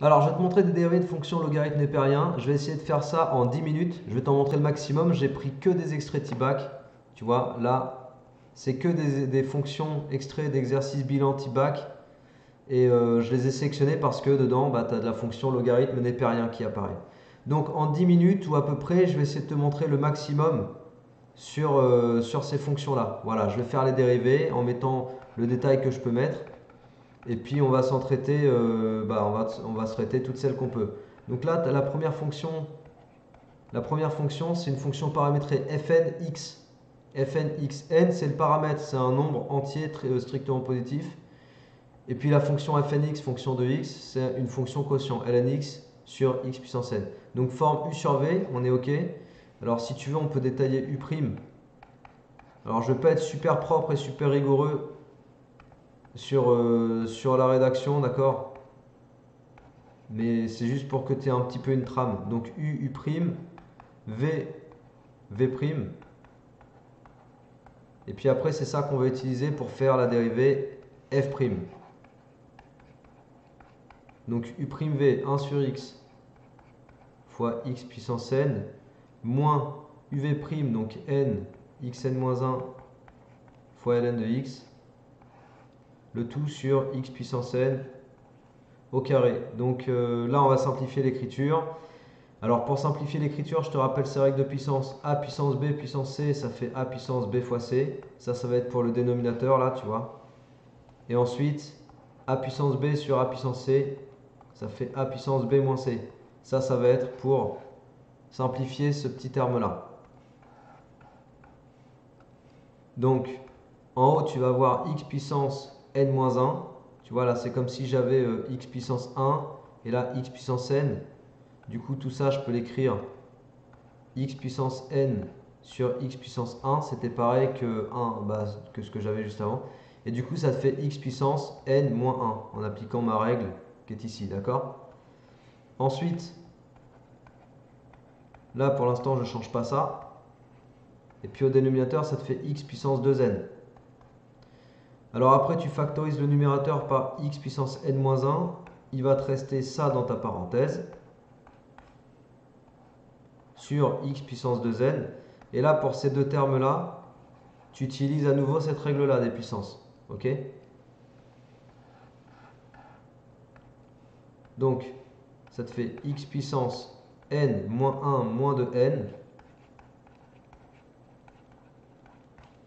Alors, je vais te montrer des dérivés de fonctions logarithme népérien. Je vais essayer de faire ça en 10 minutes. Je vais t'en montrer le maximum. J'ai pris que des extraits T-bac. Tu vois, là, c'est que des fonctions extraits d'exercices bilan T-bac. Et je les ai sélectionnés parce que dedans, bah, tu as de la fonction logarithme népérien qui apparaît. Donc, en 10 minutes ou à peu près, je vais essayer de te montrer le maximum sur ces fonctions-là. Voilà, je vais faire les dérivés en mettant le détail que je peux mettre. Et puis on va s'en traiter, on va se traiter toutes celles qu'on peut. Donc là, tu as la première fonction. La première fonction, c'est une fonction paramétrée fnx. Fnxn, c'est le paramètre, c'est un nombre entier strictement positif. Et puis la fonction fnx, fonction de x, c'est une fonction quotient, lnx sur x puissance n. Donc forme u sur v, on est OK. Alors si tu veux, on peut détailler u'. Alors je ne vais pas être super propre et super rigoureux sur la rédaction, d'accord? Mais c'est juste pour que tu aies un petit peu une trame. Donc U, U', V, V'. Et puis après, c'est ça qu'on va utiliser pour faire la dérivée F'. Donc U'V, 1 sur x fois x puissance n, moins UV', donc n, xn-1 fois ln de x, le tout sur x puissance n au carré. Donc là, on va simplifier l'écriture. Alors pour simplifier l'écriture, je te rappelle ces règles de puissance. A puissance B puissance C, ça fait A puissance B fois C. Ça va être pour le dénominateur là, tu vois. Et ensuite, A puissance B sur A puissance C, ça fait A puissance B moins C. Ça va être pour simplifier ce petit terme là. Donc, en haut, tu vas avoir x puissance n-1. Tu vois là, c'est comme si j'avais x puissance 1 et là x puissance n. Du coup, tout ça, je peux l'écrire x puissance n sur x puissance 1, c'était pareil que 1, que ce que j'avais juste avant. Et du coup, ça te fait x puissance n moins 1 en appliquant ma règle qui est ici, d'accord? Ensuite, là pour l'instant, je ne change pas ça. Et puis au dénominateur, ça te fait x puissance 2n. Alors après, tu factorises le numérateur par x puissance n moins 1. Il va te rester ça dans ta parenthèse sur x puissance 2n. Et là, pour ces deux termes-là, tu utilises à nouveau cette règle-là des puissances. Ok? Donc, ça te fait x puissance n moins 1 moins de n.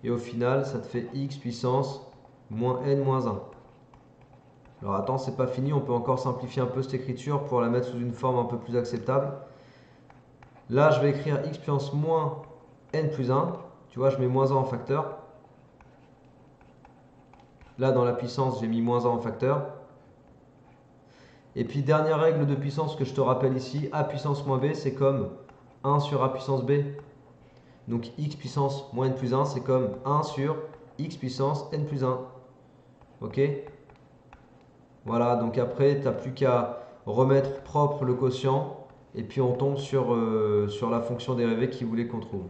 Et au final, ça te fait x puissance moins n moins 1. Alors attends, c'est pas fini, on peut encore simplifier un peu cette écriture pour la mettre sous une forme un peu plus acceptable. Là, je vais écrire x puissance moins n plus 1. Tu vois, je mets moins 1 en facteur. Là, dans la puissance, j'ai mis moins 1 en facteur. Et puis, dernière règle de puissance que je te rappelle ici, a puissance moins b, c'est comme 1 sur a puissance b. Donc x puissance moins n plus 1, c'est comme 1 sur x puissance n plus 1. Ok? Voilà, donc après, tu n'as plus qu'à remettre propre le quotient. Et puis on tombe sur la fonction dérivée qu'il voulait qu'on trouve.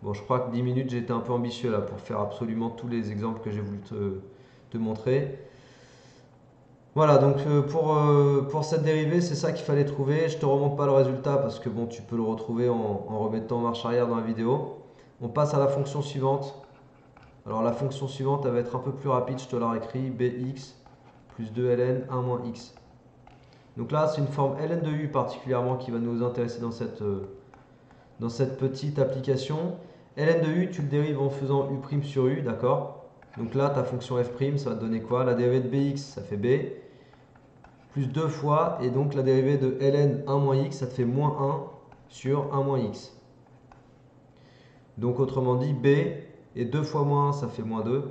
Bon, je crois que 10 minutes, j'ai été un peu ambitieux là pour faire absolument tous les exemples que j'ai voulu te montrer. Voilà, donc pour cette dérivée, c'est ça qu'il fallait trouver. Je te remonte pas le résultat parce que bon, tu peux le retrouver en remettant en marche arrière dans la vidéo. On passe à la fonction suivante. Alors la fonction suivante, elle va être un peu plus rapide, je te la réécris, bx plus 2ln 1 moins x. Donc là, c'est une forme ln de u particulièrement qui va nous intéresser dans cette petite application. ln de u, tu le dérives en faisant u' sur u, d'accord? Donc là, ta fonction f', ça va te donner quoi? La dérivée de bx, ça fait b, plus 2 fois, et donc la dérivée de ln 1 moins x, ça te fait moins 1 sur 1 moins x. Donc autrement dit, b, et 2 fois moins 1, ça fait moins 2.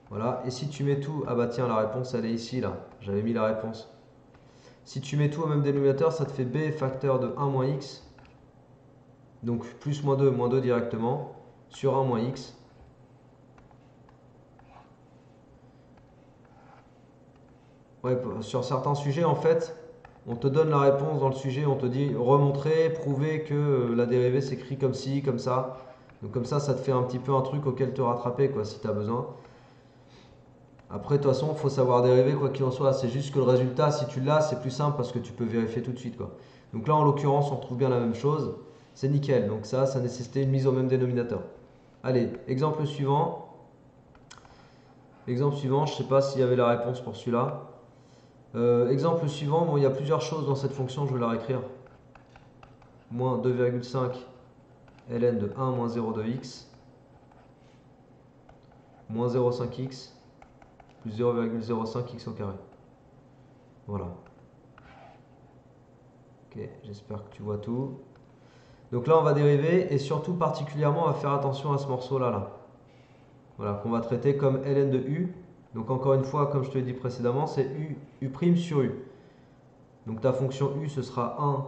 Voilà, et si tu mets tout, ah bah tiens, la réponse elle est ici là, j'avais mis la réponse. Si tu mets tout au même dénominateur, ça te fait b facteur de 1 moins x, donc plus moins 2 directement, sur 1 moins x. Ouais, sur certains sujets, en fait, on te donne la réponse dans le sujet, on te dit remontrer, prouver que la dérivée s'écrit comme ci, comme ça. Donc comme ça te fait un petit peu un truc auquel te rattraper, quoi, si tu as besoin. Après, de toute façon, il faut savoir dériver quoi qu'il en soit. C'est juste que le résultat, si tu l'as, c'est plus simple parce que tu peux vérifier tout de suite, quoi. Donc là, en l'occurrence, on retrouve bien la même chose. C'est nickel. Donc ça nécessitait une mise au même dénominateur. Allez, exemple suivant. Exemple suivant, je ne sais pas s'il y avait la réponse pour celui-là. Exemple suivant, bon, il y a plusieurs choses dans cette fonction, je vais la réécrire. Moins 2,5 ln de 1 moins 0 de x moins 0,5x plus 0,05x au carré. Voilà. Ok, j'espère que tu vois tout. Donc là, on va dériver et surtout particulièrement, on va faire attention à ce morceau-là. Là. Voilà, qu'on va traiter comme ln de u. Donc encore une fois, comme je te l'ai dit précédemment, c'est u' sur u. Donc ta fonction u, ce sera 1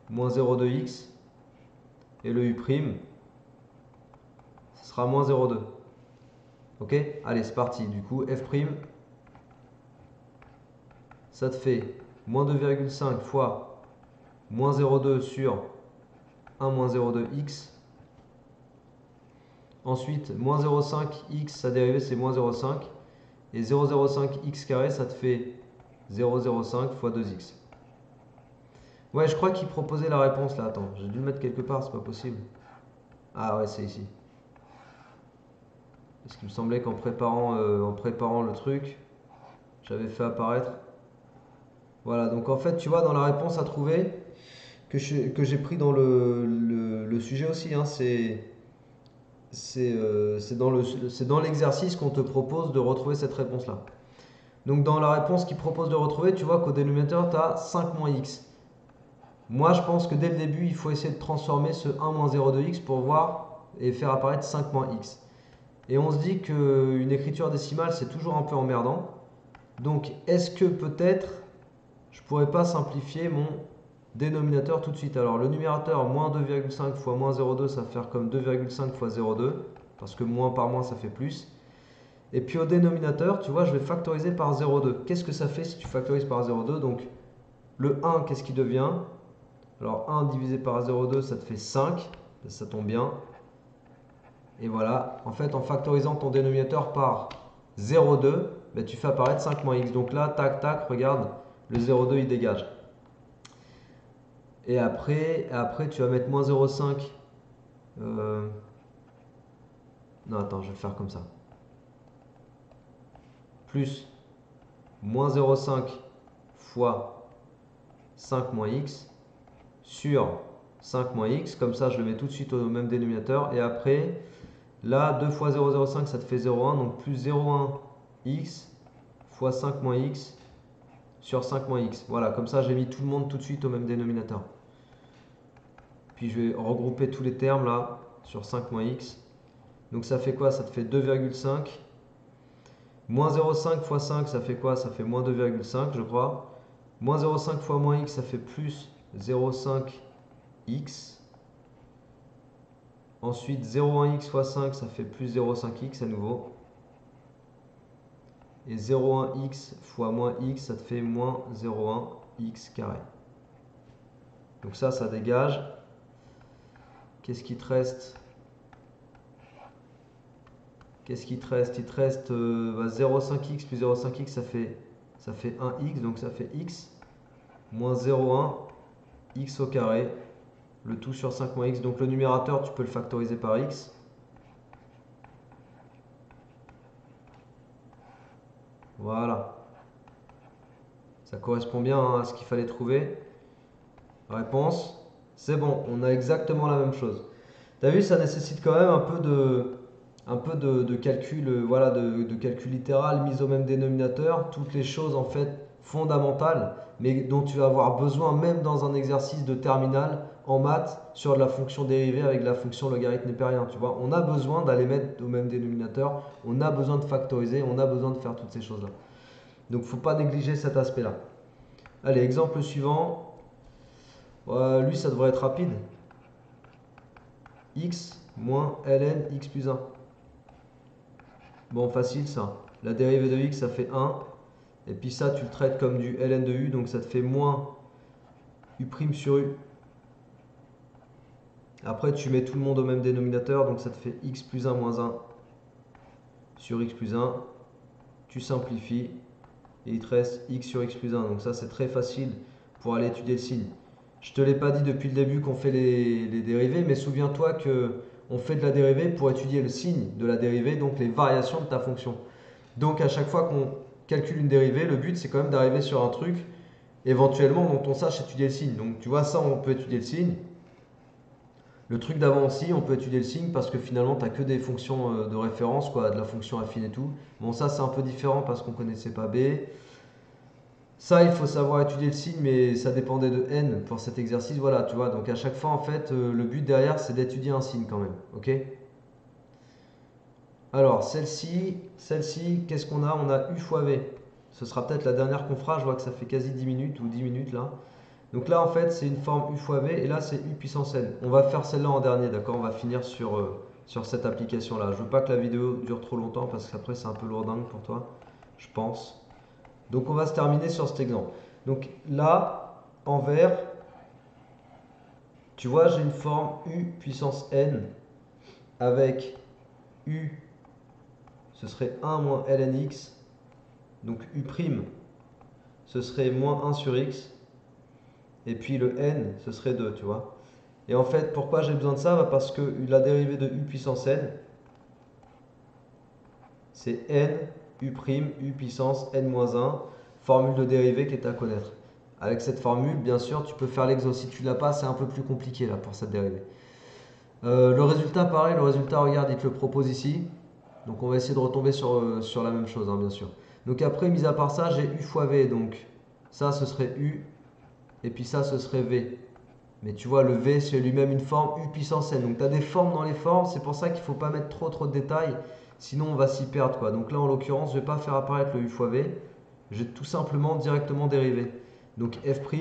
moins 0 de x. Et le u', ce sera moins 0,2. Ok? Allez, c'est parti. Du coup, f', ça te fait moins 2,5 fois moins 0,2 sur 1 moins 0,2x. Ensuite, moins 0,5x, sa dérivée, c'est moins 0,5. Et 0,05x carré, ça te fait 0,05 fois 2x. Ouais, je crois qu'il proposait la réponse là. Attends, j'ai dû le mettre quelque part, c'est pas possible. Ah ouais, c'est ici. Parce qu'il me semblait qu'en préparant le truc, j'avais fait apparaître. Voilà, donc en fait, tu vois, dans la réponse à trouver, que j'ai pris dans le sujet aussi, hein, c'est dans l'exercice qu'on te propose de retrouver cette réponse-là. Donc dans la réponse qu'il propose de retrouver, tu vois qu'au dénominateur, tu as 5 moins x. Moi, je pense que dès le début, il faut essayer de transformer ce 1 moins 0 de x pour voir et faire apparaître 5 moins x. Et on se dit qu'une écriture décimale, c'est toujours un peu emmerdant. Donc, est-ce que peut-être je pourrais pas simplifier mon dénominateur tout de suite? Alors, le numérateur, moins 2,5 fois moins 0,2, ça va faire comme 2,5 fois 0,2, parce que moins par moins, ça fait plus. Et puis au dénominateur, tu vois, je vais factoriser par 0,2. Qu'est-ce que ça fait si tu factorises par 0,2? Donc, le 1, qu'est-ce qui devient? Alors 1 divisé par 0,2, ça te fait 5. Ça tombe bien. Et voilà, en fait, en factorisant ton dénominateur par 0,2, ben, tu fais apparaître 5 moins x. Donc là, tac, tac, regarde, le 0,2, il dégage. Et après, tu vas mettre moins 0,5. Non, attends, je vais le faire comme ça. Plus moins 0,5 fois 5 moins x sur 5 moins x. Comme ça, je le mets tout de suite au même dénominateur. Et après, là, 2 fois 0,05, ça te fait 0,1. Donc plus 0,1x fois 5 moins x sur 5 moins x. Voilà, comme ça, j'ai mis tout le monde tout de suite au même dénominateur. Puis je vais regrouper tous les termes là sur 5 moins x. Donc ça fait quoi? Ça te fait 2,5. Moins 0,5 fois 5, ça fait quoi? Ça fait moins 2,5, je crois. Moins 0,5 fois moins x, ça fait plus 0,5x. Ensuite, 0,1x fois 5, ça fait plus 0,5x à nouveau. Et 0,1x fois moins x, ça te fait moins 0,1x carré. Donc ça dégage. Qu'est-ce qui te reste? Qu'est-ce qui te reste? Il te reste 0,5x plus 0,5x, ça fait 1x, donc ça fait x. Moins 0,1x au carré. Le tout sur 5 moins x. Donc le numérateur, tu peux le factoriser par x. Voilà. Ça correspond bien à ce qu'il fallait trouver. Réponse, c'est bon, on a exactement la même chose. T'as vu, ça nécessite quand même un peu de calcul, voilà, de calcul littéral, mise au même dénominateur, toutes les choses en fait fondamentales, mais dont tu vas avoir besoin même dans un exercice de terminale en maths sur de la fonction dérivée avec de la fonction logarithme népérien. Tu vois, on a besoin d'aller mettre au même dénominateur, on a besoin de factoriser, on a besoin de faire toutes ces choses-là. Donc, faut pas négliger cet aspect-là. Allez, exemple suivant. Lui, ça devrait être rapide. X moins ln x plus 1. Bon, facile ça. La dérivée de x, ça fait 1. Et puis ça, tu le traites comme du ln de u, donc ça te fait moins u' sur u. Après, tu mets tout le monde au même dénominateur, donc ça te fait x plus 1 moins 1 sur x plus 1. tu simplifies, et il te reste x sur x plus 1. Donc ça, c'est très facile pour aller étudier le signe. Je te l'ai pas dit depuis le début qu'on fait les dérivés, mais souviens-toi que on fait de la dérivée pour étudier le signe de la dérivée, donc les variations de ta fonction. Donc à chaque fois qu'on calcule une dérivée, le but c'est quand même d'arriver sur un truc éventuellement dont on sache étudier le signe. Donc tu vois, ça on peut étudier le signe. Le truc d'avant aussi, on peut étudier le signe parce que finalement tu n'as que des fonctions de référence, quoi, de la fonction affine et tout. Bon, ça c'est un peu différent parce qu'on ne connaissait pas B. Ça, il faut savoir étudier le signe, mais ça dépendait de n pour cet exercice. Voilà, tu vois. Donc à chaque fois, en fait, le but derrière, c'est d'étudier un signe quand même. Ok? Alors, celle-ci, qu'est-ce qu'on a? On a u fois v. Ce sera peut-être la dernière qu'on fera. Je vois que ça fait quasi 10 minutes ou 10 minutes là. Donc là, en fait, c'est une forme u fois v et là, c'est u puissance n. On va faire celle-là en dernier, d'accord? On va finir sur cette application-là. Je veux pas que la vidéo dure trop longtemps parce qu'après, c'est un peu lourdingue pour toi, je pense. Donc on va se terminer sur cet exemple. Donc là, en vert, tu vois, j'ai une forme u puissance n avec u, ce serait 1 moins ln x. Donc u', ce serait moins 1 sur x. Et puis le n, ce serait 2, tu vois. Et en fait, pourquoi j'ai besoin de ça? Parce que la dérivée de u puissance n, c'est n, u', u puissance n moins 1, formule de dérivée qui est à connaître. Avec cette formule, bien sûr, tu peux faire l'exo. Si tu l'as pas, c'est un peu plus compliqué là pour cette dérivée. Le résultat, pareil, le résultat, regarde, il te le propose ici. Donc on va essayer de retomber sur la même chose, hein, bien sûr. Donc après, mis à part ça, j'ai u fois v. Donc ça, ce serait u. Et puis ça, ce serait v. Mais tu vois, le v, c'est lui-même une forme u puissance n. Donc tu as des formes dans les formes. C'est pour ça qu'il ne faut pas mettre trop de détails. Sinon, on va s'y perdre, quoi. Donc là, en l'occurrence, je ne vais pas faire apparaître le u fois v. Je vais tout simplement directement dériver. Donc f',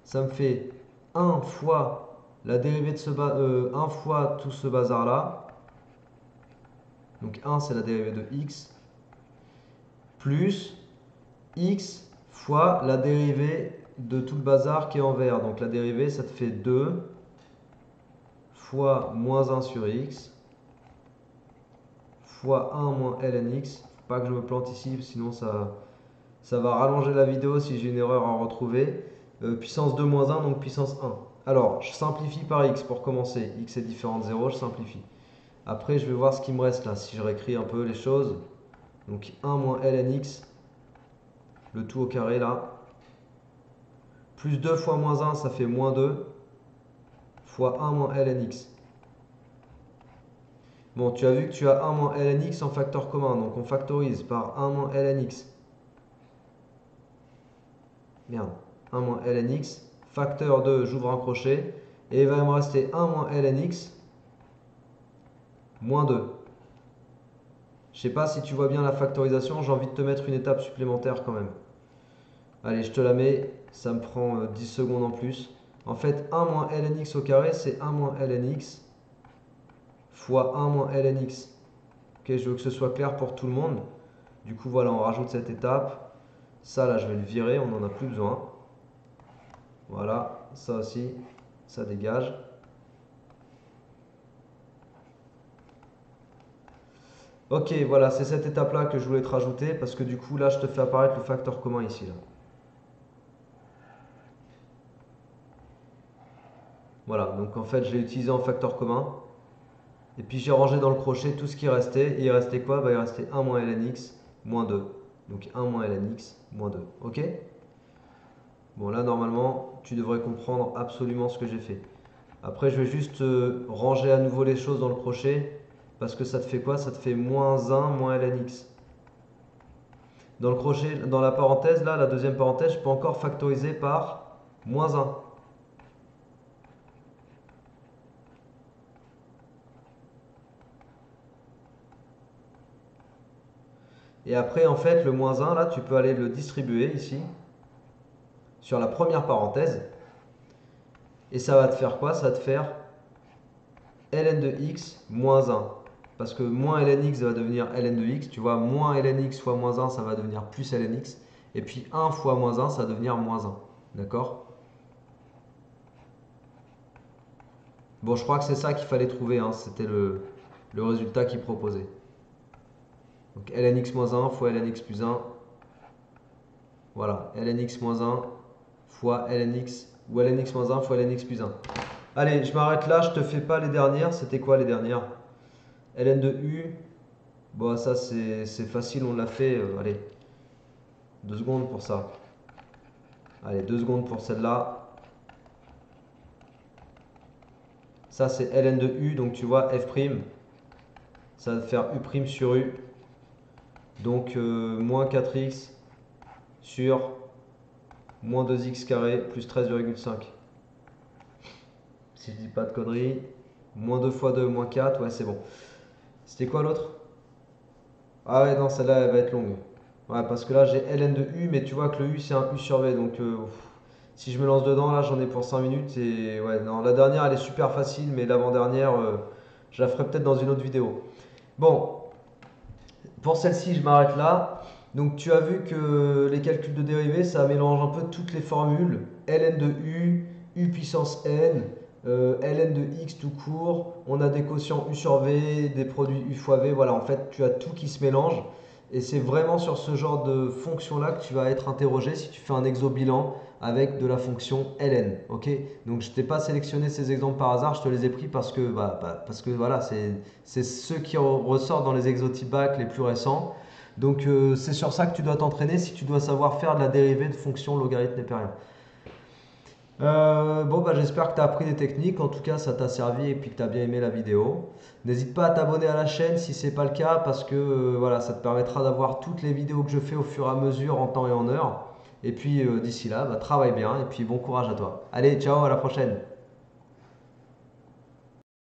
ça me fait 1 fois la dérivée de 1 fois tout ce bazar là, donc 1 c'est la dérivée de x, plus x fois la dérivée de tout le bazar qui est en vert. Donc la dérivée ça te fait 2 fois moins 1 sur x fois 1 moins ln x. Faut pas que je me plante ici sinon ça va rallonger la vidéo si j'ai une erreur à retrouver. Puissance 2 moins 1 donc puissance 1. Alors je simplifie par x pour commencer. X est différent de 0, je simplifie. Après, je vais voir ce qui me reste là, si je réécris un peu les choses. Donc 1 moins ln x, le tout au carré là. Plus 2 fois moins 1, ça fait moins 2, fois 1 moins ln x. Bon, tu as vu que tu as 1 moins ln x en facteur commun, donc on factorise par 1 moins ln x. Merde, 1 moins ln x, facteur de, j'ouvre un crochet, et il va me rester 1 moins ln x, moins 2. Je sais pas si tu vois bien la factorisation, j'ai envie de te mettre une étape supplémentaire quand même. Allez, je te la mets, ça me prend 10 secondes en plus. En fait, 1 moins ln x au carré, c'est 1 moins ln x fois 1 moins ln x. Ok, je veux que ce soit clair pour tout le monde. Du coup, voilà, on rajoute cette étape. Ça, là, je vais le virer, on n'en a plus besoin. Voilà, ça aussi, ça dégage. Ok, voilà, c'est cette étape-là que je voulais te rajouter parce que du coup, là, je te fais apparaître le facteur commun ici. Là. Voilà, donc en fait, je l'ai utilisé en facteur commun. Et puis j'ai rangé dans le crochet tout ce qui restait. Et il restait quoi? Bah, il restait 1 moins ln x moins 2. Donc 1 moins ln x moins 2. Ok? Bon, là, normalement, tu devrais comprendre absolument ce que j'ai fait. Après, je vais juste ranger à nouveau les choses dans le crochet. Parce que ça te fait quoi? Ça te fait moins 1 moins ln x. Dans le crochet, dans la parenthèse, là, la deuxième parenthèse, je peux encore factoriser par moins 1. Et après, en fait, le moins 1, là, tu peux aller le distribuer ici, sur la première parenthèse. Et ça va te faire quoi? Ça va te faire ln de x moins 1. Parce que moins ln x va devenir ln de x. Tu vois, moins ln x fois moins 1, ça va devenir plus ln x. Et puis 1 fois moins 1, ça va devenir moins 1. D'accord? Bon, je crois que c'est ça qu'il fallait trouver. Hein. C'était le résultat qu'il proposait. Donc lnx moins 1 fois lnx plus 1. Voilà, lnx moins 1 fois lnx, ou lnx moins 1 fois lnx plus 1. Allez, je m'arrête là, je te fais pas les dernières. C'était quoi les dernières? Ln de u. Bon, ça c'est facile, on l'a fait. Allez, 2 secondes pour ça. Allez, 2 secondes pour celle-là. Ça c'est ln de u, donc tu vois f', ça va te faire u' sur u. Donc moins 4x sur moins 2x carré plus 13,5. Si je dis pas de conneries. Moins 2 fois 2, moins 4, ouais c'est bon. C'était quoi l'autre? Ah ouais, non, celle-là elle va être longue. Ouais, parce que là j'ai ln de u, mais tu vois que le u c'est un u sur v, donc si je me lance dedans, là j'en ai pour 5 minutes. Et ouais, non, la dernière elle est super facile, mais l'avant-dernière, je la ferai peut-être dans une autre vidéo. Bon, pour celle-ci, je m'arrête là. Donc tu as vu que les calculs de dérivés, ça mélange un peu toutes les formules. Ln de u puissance n, ln de x tout court. On a des quotients u sur v, des produits u fois v. Voilà, en fait, tu as tout qui se mélange. Et c'est vraiment sur ce genre de fonction-là que tu vas être interrogé si tu fais un exo-bilan avec de la fonction ln. Ok, donc je t'ai pas sélectionné ces exemples par hasard, je te les ai pris parce que, parce que voilà, c'est ceux qui ressortent dans les exotypes bac les plus récents. Donc c'est sur ça que tu dois t'entraîner si tu dois savoir faire de la dérivée de fonctions logarithme népérien. Bon, bah, j'espère que tu as appris des techniques. En tout cas, ça t'a servi et puis que tu as bien aimé la vidéo. N'hésite pas à t'abonner à la chaîne si ce n'est pas le cas parce que voilà, ça te permettra d'avoir toutes les vidéos que je fais au fur et à mesure en temps et en heure. Et puis d'ici là, bah, travaille bien et puis bon courage à toi. Allez, ciao, à la prochaine.